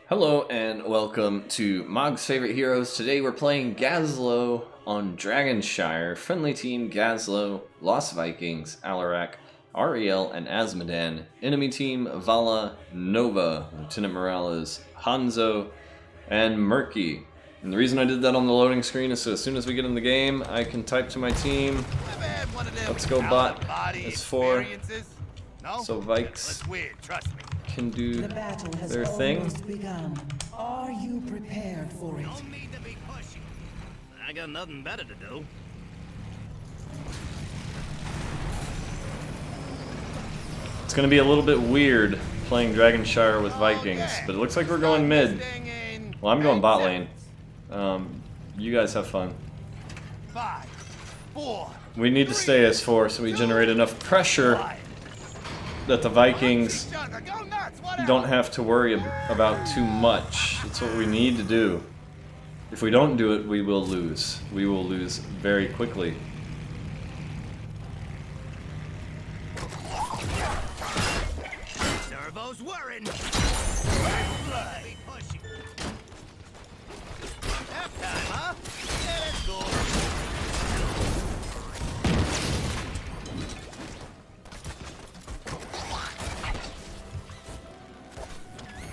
Hello and welcome to Mog's Favorite Heroes. Today we're playing Gazlowe on Dragonshire. Friendly team Gazlowe, Lost Vikings, Alarak, Ariel, and Asmodan. Enemy team Vala, Nova, Lieutenant Morales, Hanzo, and Murky. And the reason I did that on the loading screen is so as soon as we get in the game, I can type to my team. Let's go bot. It's 4. So Vikes can do their thing. Are you prepared for it? Don't need to be pushing. I got nothing better to do. It's going to be a little bit weird playing Dragonshire with Vikings, but it looks like we're going mid. Well, I'm going bot lane. You guys have fun. 5, 4. We need to stay as 4 so we generate enough pressure that the Vikings don't have to worry about too much. That's what we need to do. If we don't do it, we will lose. We will lose very quickly. Servo's whirring. Half time, huh? Yeah, let's go.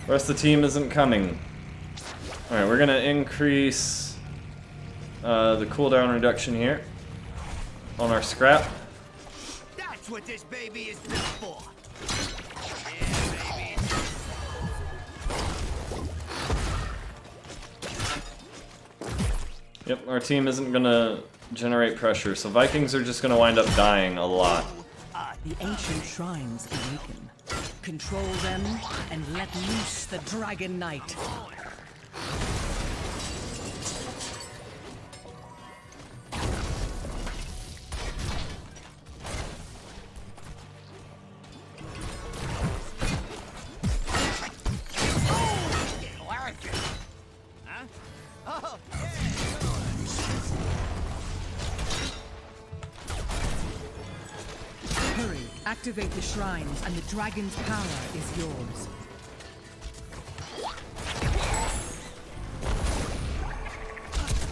The rest of the team isn't coming. Alright, we're gonna increase the cooldown reduction here on our scrap. That's what this baby is built for. Yeah, baby. Yep, our team isn't gonna generate pressure, so Vikings are just gonna wind up dying a lot. The ancient shrines awaken. Control them and let loose the Dragon Knight. Hurry, activate the shrines and the dragon's power is yours.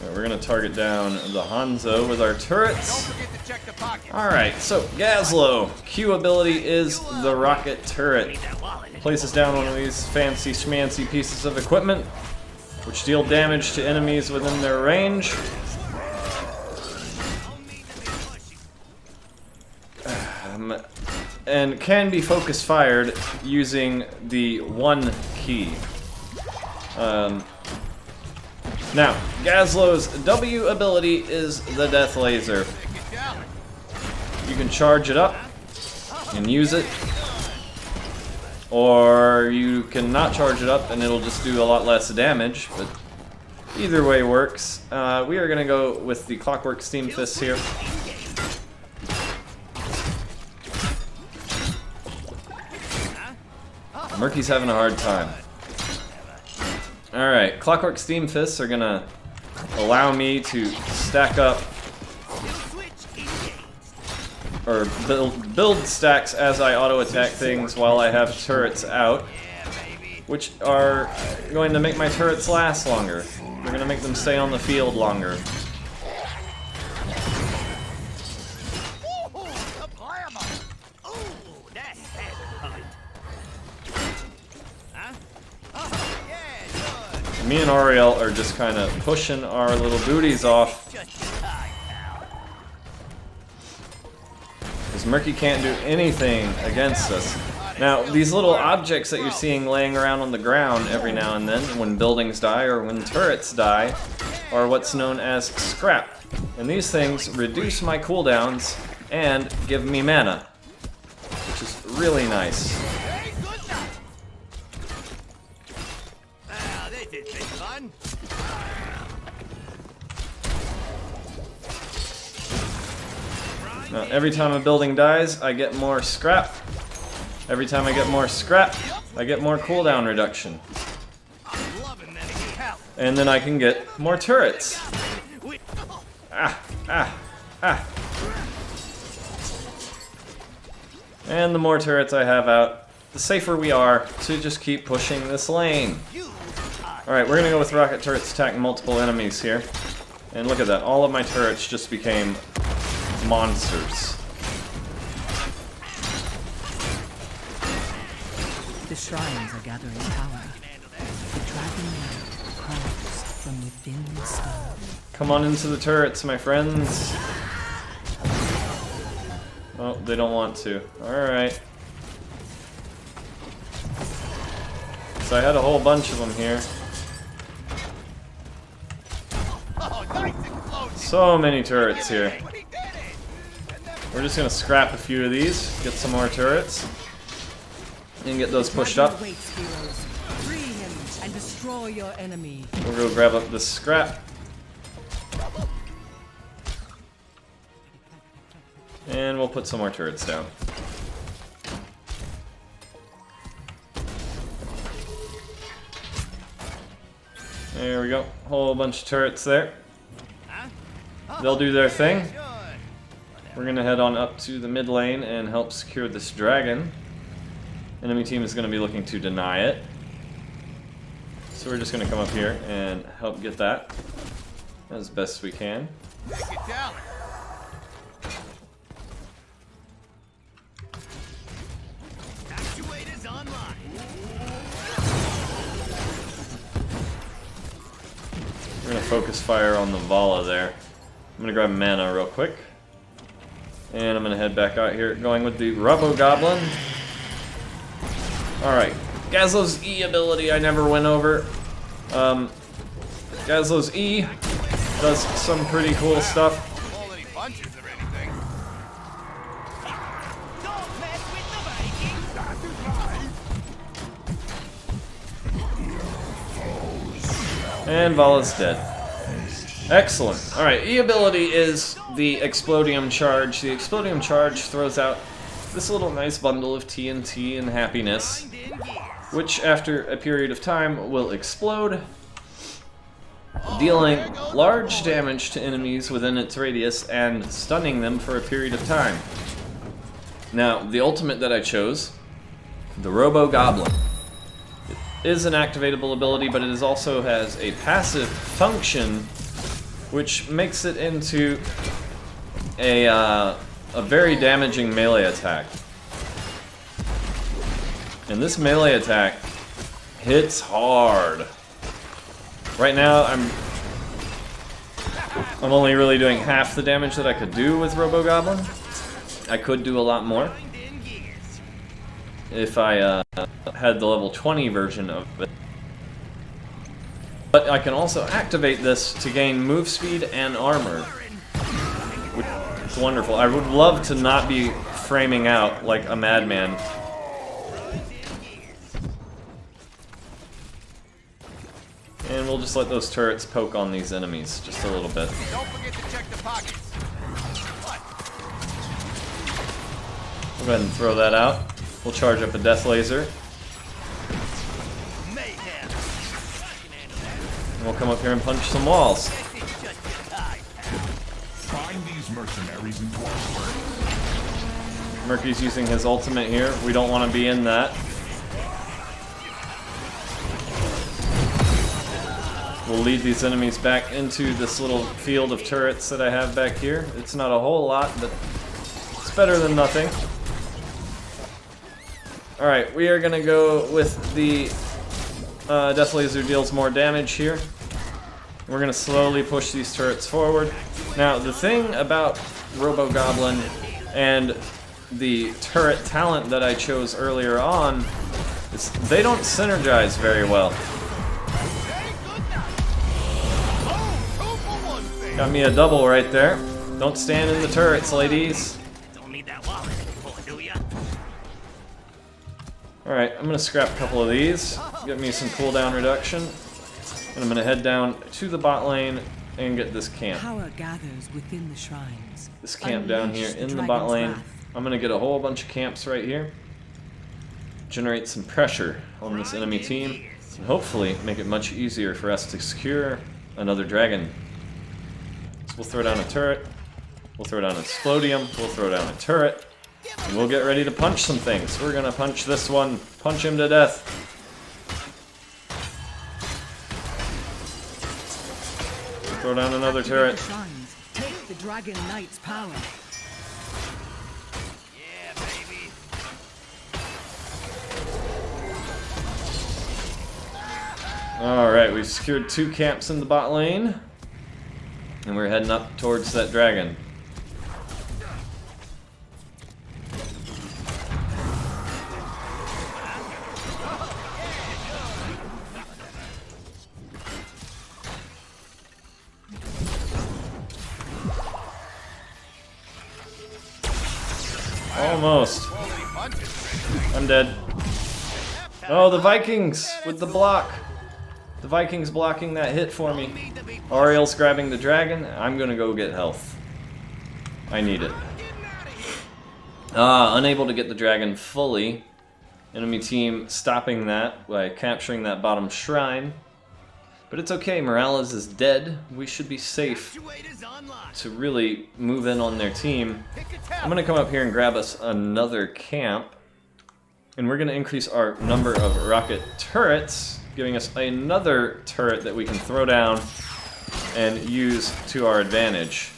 Alright, we're gonna target down the Hanzo with our turrets. Alright, so Gazlowe. Q ability is the rocket turret. Places down one of these fancy schmancy pieces of equipment, which deal damage to enemies within their range. And can be focus fired using the 1 key. Now, Gazlowe's W ability is the Death Laser. You can charge it up and use it, or you can not charge it up and it'll just do a lot less damage, but either way works. We are going to go with the Clockwork Steam Fist here. Murky's having a hard time. Alright, Clockwork Steam Fists are gonna allow me to stack up or build stacks as I auto-attack things while I have turrets out, which are going to make my turrets last longer. They're gonna make them stay on the field longer. Me and Ariel are just kind of pushing our little booties off. Because Murky can't do anything against us. Now, these little objects that you're seeing laying around on the ground every now and then, when buildings die or when turrets die, are what's known as scrap. And these things reduce my cooldowns and give me mana, which is really nice. Now, every time a building dies, I get more scrap. Every time I get more scrap, I get more cooldown reduction. And then I can get more turrets. And the more turrets I have out, the safer we are to just keep pushing this lane. Alright, we're gonna go with rocket turrets attacking multiple enemies here. And look at that, all of my turrets just became monsters. The shrines are gathering power. The dragon calls from within the stone. Come on into the turrets, my friends. Oh, they don't want to. Alright. So I had a whole bunch of them here. So many turrets here. We're just gonna scrap a few of these, get some more turrets, and get those pushed up. Awaits, heroes. Free him and destroy your enemy. We'll go grab up this scrap. And we'll put some more turrets down. There we go. Whole bunch of turrets there. They'll do their thing. We're gonna head on up to the mid lane and help secure this dragon. Enemy team is gonna be looking to deny it. So we're just gonna come up here and help get that as best we can. We're gonna focus fire on the Vala there. I'm gonna grab mana real quick. And I'm gonna head back out here, going with the Robo Goblin. Alright, Gazlowe's E ability I never went over. Gazlowe's E does some pretty cool stuff. And Vala's dead. Excellent. Alright, E ability is the Explodium Charge. The Explodium Charge throws out this little nice bundle of TNT and happiness, which after a period of time will explode, dealing large damage to enemies within its radius and stunning them for a period of time. Now, the ultimate that I chose, the Robo Goblin, is an activatable ability, but it also has a passive function which makes it into a very damaging melee attack. And this melee attack hits hard. Right now, I'm only really doing half the damage that I could do with Robo Goblin. I could do a lot more if I had the level 20 version of it. But I can also activate this to gain move speed and armor. It's wonderful. I would love to not be framing out like a madman. And we'll just let those turrets poke on these enemies just a little bit. Don't forget to check the pockets. We'll go ahead and throw that out. We'll charge up a death laser. And we'll come up here and punch some walls. Find these mercenaries and dwarves. Murky's using his ultimate here. We don't want to be in that. We'll lead these enemies back into this little field of turrets that I have back here. It's not a whole lot, but it's better than nothing. Alright, we are going to go with the Death Laser deals more damage here. We're going to slowly push these turrets forward. Now, the thing about Robo Goblin and the turret talent that I chose earlier on is they don't synergize very well. Got me a double right there. Don't stand in the turrets, ladies. Don't need that wallet anymore, do ya? Alright, I'm gonna scrap a couple of these, get me some cooldown reduction, and I'm gonna head down to the bot lane and get this camp. Power gathers within the shrines. This camp down here Unleash in the dragon's bot lane. wrath. I'm gonna get a whole bunch of camps right here, generate some pressure on this enemy team, and hopefully make it much easier for us to secure another dragon. So we'll throw down a turret, we'll throw down an explodium, we'll throw down a turret, and we'll get ready to punch some things. We're gonna punch this one, punch him to death. Throw down another Activate turret. the shrines. Take the Dragon Knight's power. Yeah, baby. Alright, we've secured 2 camps in the bot lane. And we're heading up towards that dragon. Almost. I'm dead. Oh, the Vikings with the block. The Vikings blocking that hit for me. Ariel's grabbing the dragon. I'm gonna go get health. I need it. Unable to get the dragon fully. Enemy team stopping that by capturing that bottom shrine. But it's okay, Morales is dead. We should be safe to really move in on their team. I'm gonna come up here and grab us another camp. And we're gonna increase our number of rocket turrets, giving us another turret that we can throw down and use to our advantage.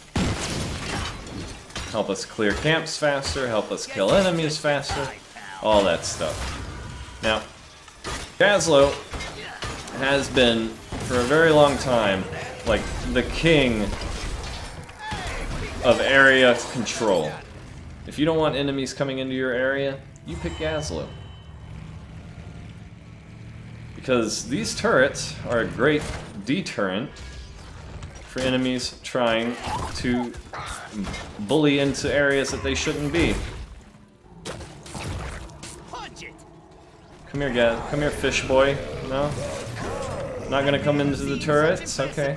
Help us clear camps faster, help us kill enemies faster, all that stuff. Now, Gazlowe has been, for a very long time, like the king of area control. If you don't want enemies coming into your area, you pick Gazlowe. Because these turrets are a great deterrent for enemies trying to bully into areas that they shouldn't be. Come here, Gaz. Come here, fish boy. No? Not gonna come into the turrets? Okay.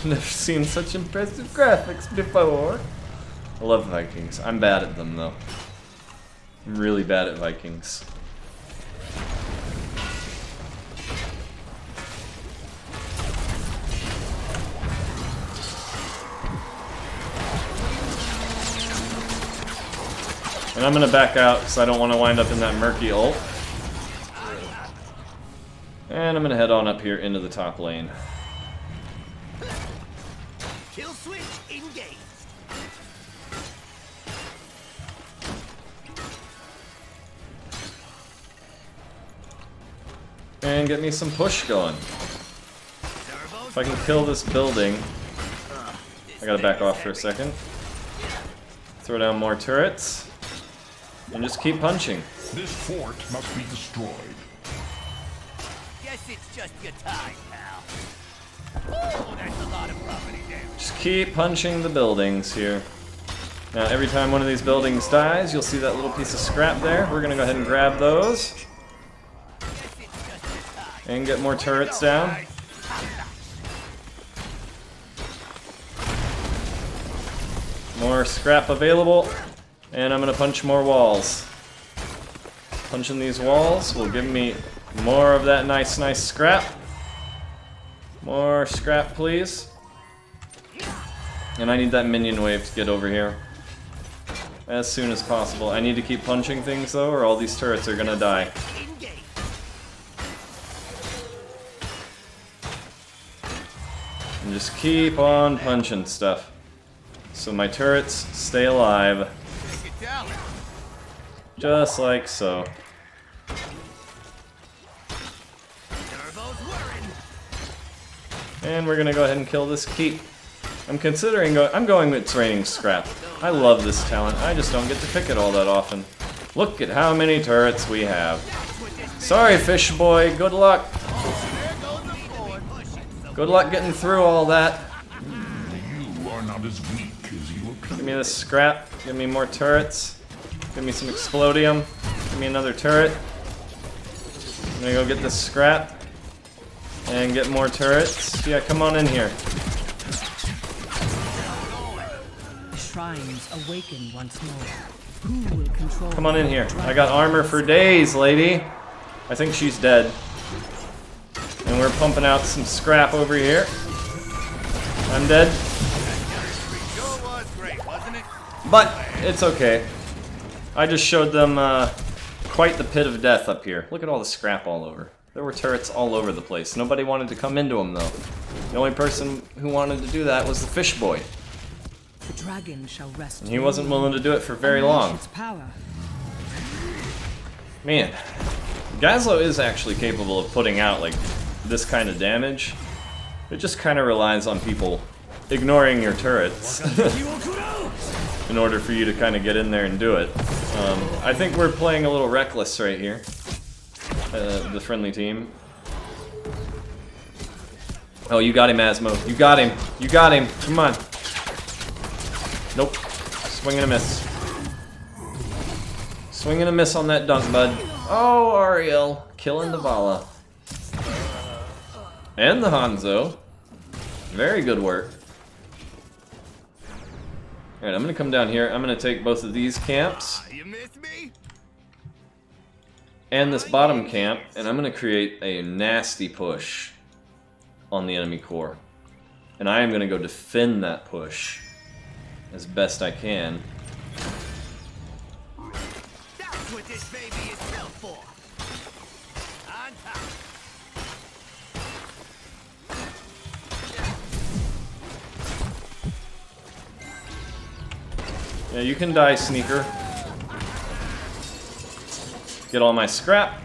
Never seen such impressive graphics before. I love Vikings. I'm bad at them, though. I'm really bad at Vikings. And I'm gonna back out because I don't want to wind up in that murky ult. And I'm gonna head on up here into the top lane. Kill switch engaged. And get me some push going. If I can kill this building, I gotta back off for a second. Throw down more turrets. And just keep punching. This fort must be destroyed. Guess it's just your time, pal. Oh, that's a lot of property damage. Just keep punching the buildings here. Now every time one of these buildings dies, you'll see that little piece of scrap there. We're gonna go ahead and grab those. And get more turrets down. More scrap available. And I'm gonna punch more walls. Punching these walls will give me more of that nice scrap. More scrap, please. And I need that minion wave to get over here as soon as possible. I need to keep punching things though, or all these turrets are gonna die. And just keep on punching stuff so my turrets stay alive. Just like so. And we're gonna go ahead and kill this keep. I'm considering I'm going with training scrap. I love this talent. I just don't get to pick it all that often. Look at how many turrets we have. Sorry, fish boy. Good luck. Good luck getting through all that. You are not as weak as you appear. Give me this scrap. Give me more turrets. Give me some explodium. Give me another turret. I'm gonna go get this scrap. And get more turrets. Yeah, come on in here. Shrines awaken once more. Who will control? Come on in here. I got armor for days, lady. I think she's dead. And we're pumping out some scrap over here. I'm dead. But it's okay. I just showed them quite the pit of death up here. Look at all the scrap all over. There were turrets all over the place. Nobody wanted to come into them though. The only person who wanted to do that was the fish boy. The dragon shall rest. And he wasn't willing to do it for very Unleash long. its power. Man, Gazlowe is actually capable of putting out like this kind of damage. It just kind of relies on people ignoring your turrets in order for you to kind of get in there and do it. I think we're playing a little reckless right here, the friendly team. Oh, you got him, Asmo. You got him. You got him. Come on. Nope. Swing and a miss. Swing and a miss on that dunk, bud. Oh, Ariel. Killing the Vala. And the Hanzo. Very good work. Alright, I'm gonna come down here. I'm gonna take both of these camps. You miss me? And this bottom camp. And I'm gonna create a nasty push on the enemy core. And I am gonna go defend that push as best I can. That's what this baby is built for. On top. Yeah, you can die, Sneaker. Get all my scrap.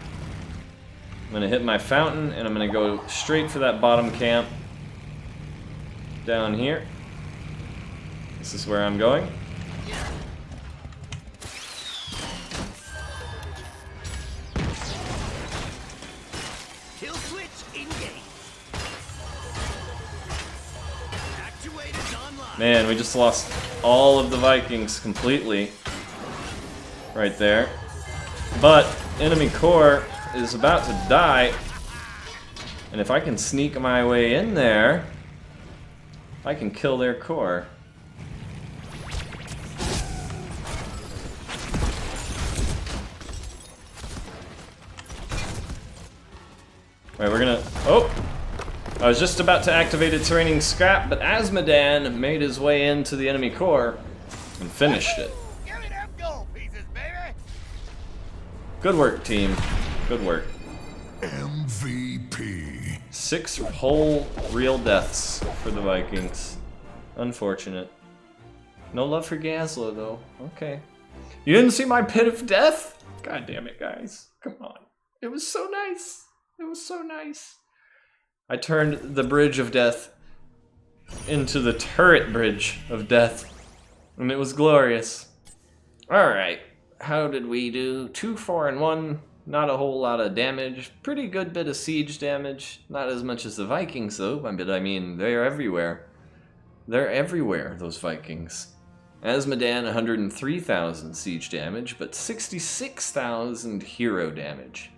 I'm gonna hit my fountain, and I'm gonna go straight for that bottom camp. Down here. This is where I'm going. Kill switch engaged. Actuators online. Man, we just lost all of the Vikings completely. Right there. But enemy core is about to die. And if I can sneak my way in there, I can kill their core. Alright, we're gonna... Oh! I was just about to activate its raining scrap, but Asmodan made his way into the enemy core and finished it. Give me them gold pieces, baby. Good work, team. Good work. MVP. 6 whole real deaths for the Vikings. Unfortunate. No love for Gazlowe, though. Okay. You didn't see my pit of death? God damn it, guys. Come on. It was so nice. It was so nice. I turned the bridge of death into the turret bridge of death. And it was glorious. Alright. How did we do? 2, 4, and 1. Not a whole lot of damage. Pretty good bit of siege damage. Not as much as the Vikings, though. But I mean, they're everywhere. They're everywhere, those Vikings. Asmodan, 103,000 siege damage, but 66,000 hero damage.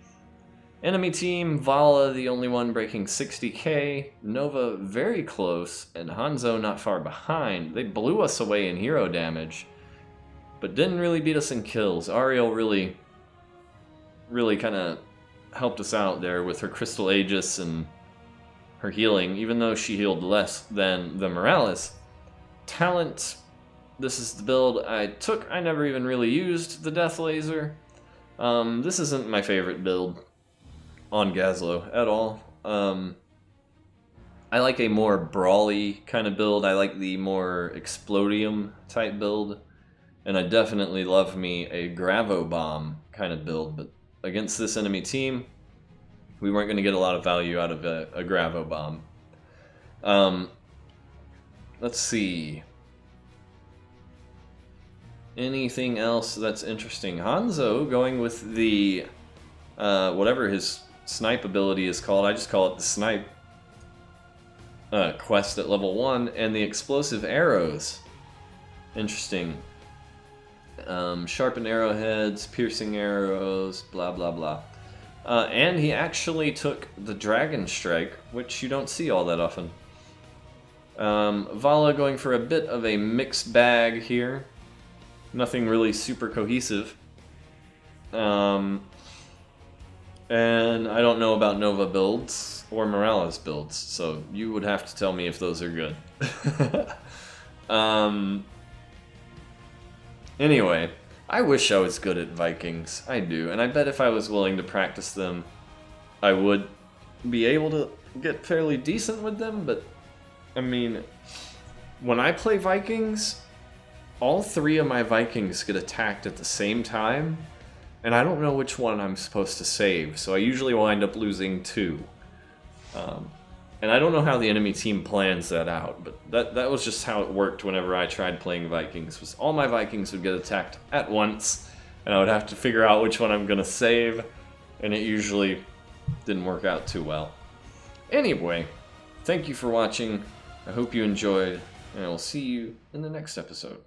Enemy team, Vala, the only one breaking 60k. Nova, very close. And Hanzo, not far behind. They blew us away in hero damage, but didn't really beat us in kills. Ariel really kind of helped us out there with her Crystal Aegis and her healing, even though she healed less than the Morales. Talent, this is the build I took. I never even really used the Death Laser. This isn't my favorite build on Gazlowe at all. I like a more brawly kind of build. I like the more Explodium type build. And I definitely love me a Gravo Bomb kind of build, but against this enemy team, we weren't going to get a lot of value out of a Gravo Bomb. Let's see. Anything else that's interesting? Hanzo going with the, whatever his snipe ability is called. I just call it the snipe quest at level 1, and the explosive arrows. Interesting. Sharpened arrowheads, piercing arrows, blah blah blah. And he actually took the Dragon Strike, which you don't see all that often. Vala going for a bit of a mixed bag here. Nothing really super cohesive. And I don't know about Nova builds or Morales builds, so you would have to tell me if those are good. Anyway, I wish I was good at Vikings. I do, and I bet if I was willing to practice them, I would be able to get fairly decent with them, but I mean, when I play Vikings, all 3 of my Vikings get attacked at the same time, and I don't know which one I'm supposed to save, so I usually wind up losing 2. And I don't know how the enemy team plans that out, but that was just how it worked whenever I tried playing Vikings, was all my Vikings would get attacked at once, and I would have to figure out which one I'm going to save, and it usually didn't work out too well. Anyway, thank you for watching, I hope you enjoyed, and I will see you in the next episode.